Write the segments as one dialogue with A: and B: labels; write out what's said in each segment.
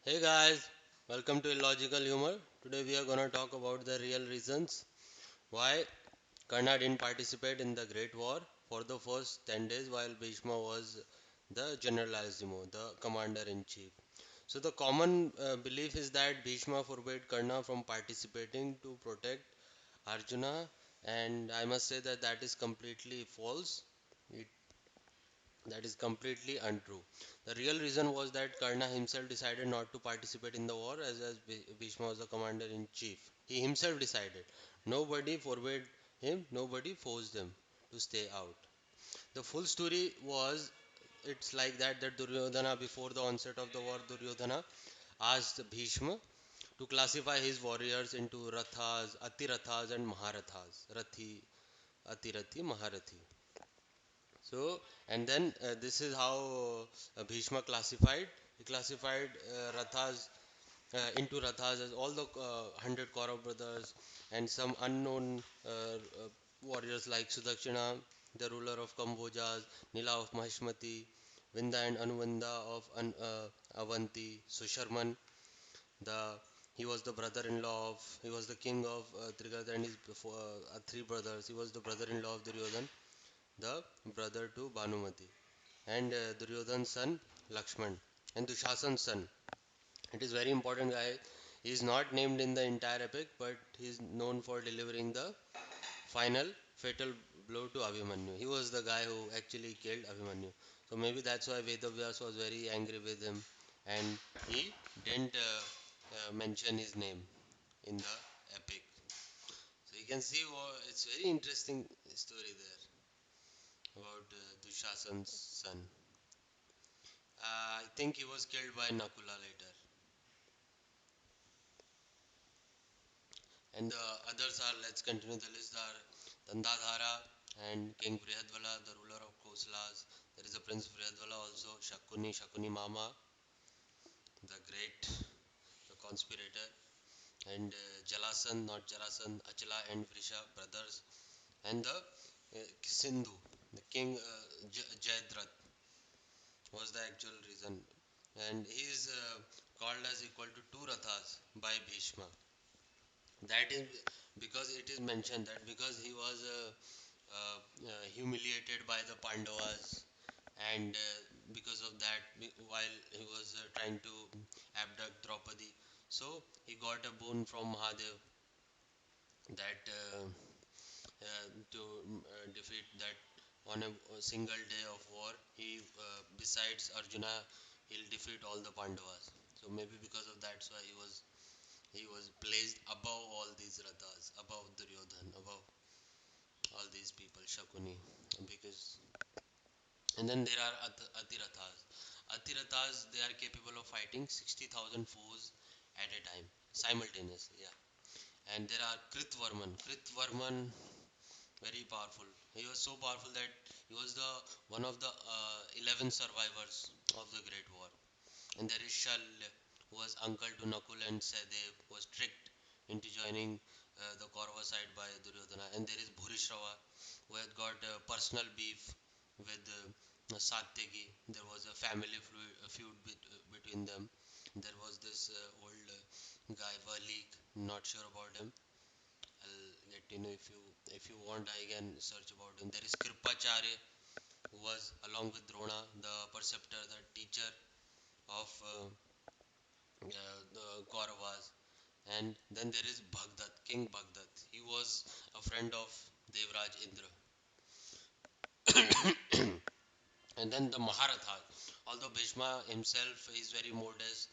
A: Hey guys, welcome to Illogical Humor. Today we are gonna talk about the real reasons why Karna didn't participate in the Great War for the first 10 days while Bhishma was the Generalissimo, the commander in chief. So the common belief is that Bhishma forbade Karna from participating to protect Arjuna, and I must say that that is completely false. It That is completely untrue. The real reason was that Karna himself decided not to participate in the war as Bhishma was the commander in chief. He himself decided. Nobody forbade him, nobody forced him to stay out. The full story was it's like that Duryodhana before the onset of the war Duryodhana asked Bhishma to classify his warriors into Rathas, Atirathas and Maharathas. Atirathi, Maharathi. So, and then this is how Bhishma classified. He classified Rathas into Rathas as all the 100 Kaurav brothers and some unknown warriors like Sudakshina, the ruler of Kambojas, Nila of Mahishmati, Vinda and Anuvanda of Avanti, Susharman, the he was the brother-in-law of he was the king of Trigarta and his three brothers. He was the brother-in-law of Duryodhan, the brother to Bhanumati, and Duryodhan's son Lakshman, and Dushasan's son. It is very important guy. He is not named in the entire epic, but he is known for delivering the final fatal blow to Abhimanyu. He was the guy who actually killed Abhimanyu. So maybe that's why Vedavyas was very angry with him, and he didn't mention his name in the epic. So you can see it's very interesting story there about Dushasan's son. I think he was killed by Nakula later. And the others are, let's continue the list, are Dandadhara and King Brihadvala, the ruler of Koslas. There is a Prince Brihadvala also, Shakuni Mama, the great, the conspirator. And Jalasan, not Jalasan, Achala and Vrisha, brothers. And the Sindhu, the king Jayadrat was the actual reason. And he is called as equal to two Rathas by Bhishma. That is because it is mentioned that because he was humiliated by the Pandavas, and because of that, while he was trying to abduct Draupadi, so he got a boon from Mahadev that to defeat that on a single day of war. He besides Arjuna, he'll defeat all the Pandavas. So maybe because of that, so he was placed above all these Rathas, above Duryodhan, above all these people, Shakuni, because and then there are Atirathas. Atirathas, they are capable of fighting 60,000 foes at a time, simultaneously. Yeah, and there are Kritvarman. Kritvarman, very powerful. He was so powerful that he was the one of the 11 survivors of the Great War. And there is Shalya, who was uncle to Nakul and Sadev, was tricked into joining the Kaurava side by Duryodhana. And there is Bhurishrava, who had got personal beef with Satyaki. There was a family feud between them. There was this old guy, Valik, not sure about him. I'll let you know if you want. I can search about him. There is Kripacharya, who was along with Drona, the preceptor, the teacher of the Kauravas. And then there is Bhagdat, King Bhagdat. He was a friend of Devraj Indra. And then the Maharathas. Although Bhishma himself is very modest,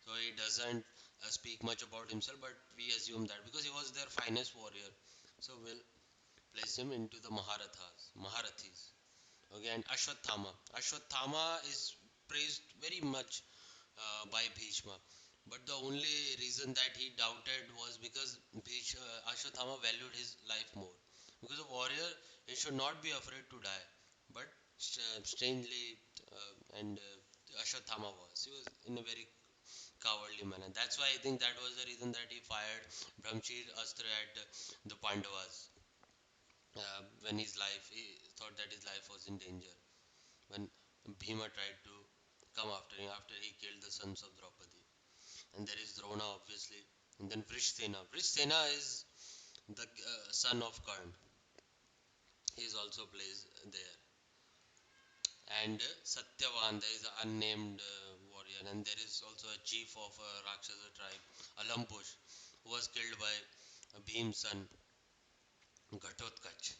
A: so he doesn't speak much about himself, but we assume that because he was their finest warrior, so we'll place him into the Maharathis. Okay, and Ashwathama. Ashwathama is praised very much by Bhishma. But the only reason that he doubted was because Ashwathama valued his life more. Because a warrior, he should not be afraid to die. But strangely, and Ashwathama was. He was in a very cowardly manner. That's why I think that was the reason that he fired Brahmshir Astra at the Pandavas. When he thought that his life was in danger. When Bhima tried to come after him after he killed the sons of Draupadi. and there is Drona obviously, and then Vrishsena. Vrishsena is the son of Karna. He is also plays there. And Satyavan, there is an unnamed warrior, and there is also a chief of a Rakshasa tribe, Alampush, who was killed by Bhim's son, Ghatotkach.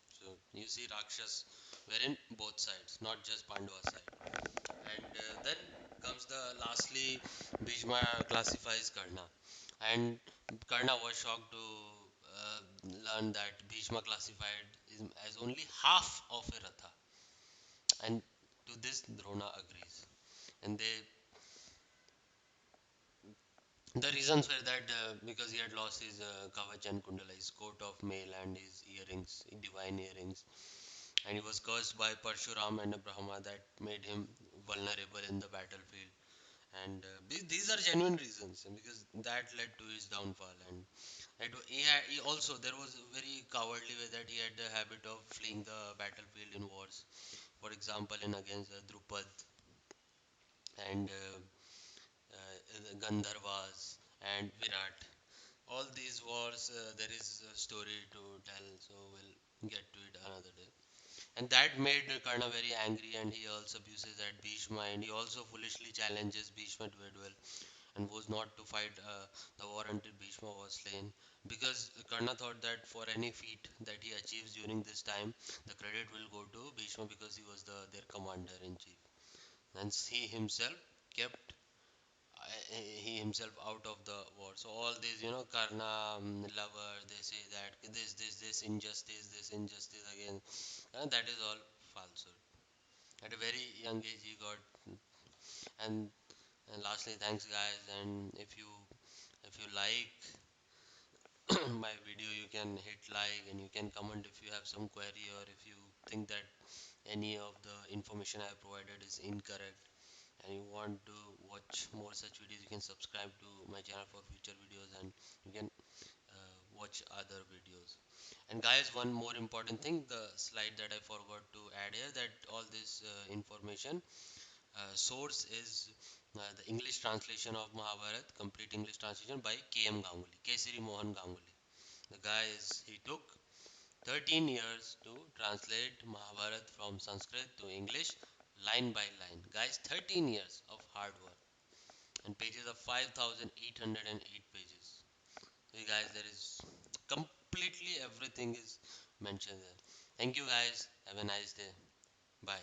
A: So you see Rakshas were in both sides, not just Pandava side. And then comes the lastly, Bhishma classifies Karna. And Karna was shocked to learn that Bhishma classified him as only half of a Ratha. And to this, Drona agrees. And the reasons were that because he had lost his kavach and kundala, his coat of mail and his earrings, divine earrings, and he was cursed by Parshuram and Brahma that made him vulnerable in the battlefield. And these are genuine reasons, and because that led to his downfall. And he also there was a very cowardly way that he had the habit of fleeing the battlefield in wars. For example, in against Drupad and the Gandharvas and Virat. All these wars, there is a story to tell, so we'll get to it another day. And that made Karna very angry, and he also abuses at Bhishma, and he also foolishly challenges Bhishma to a duel and was not to fight the war until Bhishma was slain. Because Karna thought that for any feat that he achieves during this time, the credit will go to Bhishma because he was their commander in chief. And he himself kept he himself out of the war. So all these, Karna lover, they say that this injustice, this injustice again, that is all falsehood. At a very young age, he got, and, and lastly, thanks guys. And if you like my video, you can hit like and you can comment if you have some query or if you think that any of the information I have provided is incorrect and you want to watch more such videos, you can subscribe to my channel for future videos and you can watch other videos. And guys, one more important thing, the slide that I forgot to add here, that all this information source is the English translation of Mahabharat, complete English translation by K.M. Ganguly, Kesari Mohan Ganguly. The guy he took 13 years to translate Mahabharat from Sanskrit to English line by line. Guys, 13 years of hard work and pages of 5,808 pages. So guys, there is completely everything is mentioned there. Thank you guys. Have a nice day. Bye.